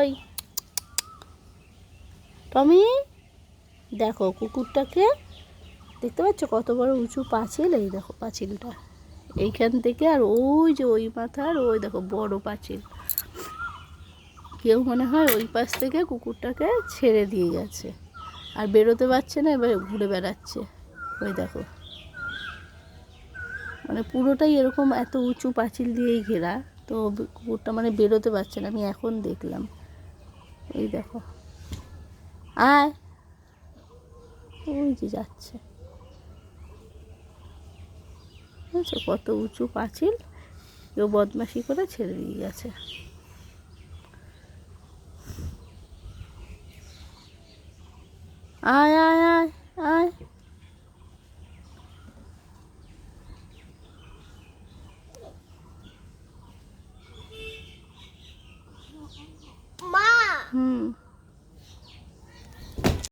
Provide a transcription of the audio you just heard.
ওই টমি, দেখো কুকুরটাকে দেখতে পাচ্ছ কত বড় উঁচু পাঁচিল। এই দেখো পাঁচিলটা এইখান থেকে, আর ওই যে ওই মাথার ওই দেখো বড় পাঁচিল। কেউ মনে হয় ওই পাশ থেকে কুকুরটাকে ছেড়ে দিয়ে গেছে, আর বেরোতে পারছে না, এবার ঘুরে বেড়াচ্ছে। ওই দেখো, মানে পুরোটাই এরকম এত উঁচু পাঁচিল দিয়েই ঘেরা, তো কুকুরটা মানে বেরোতে পারছে না। আমি এখন দেখলাম। এই দেখো, আয়, ওই যে যাচ্ছে, বুঝছো কত উঁচু পাঁচিল, কেউ বদমাশি করে ছেড়ে দিয়ে গেছে। আয় আয়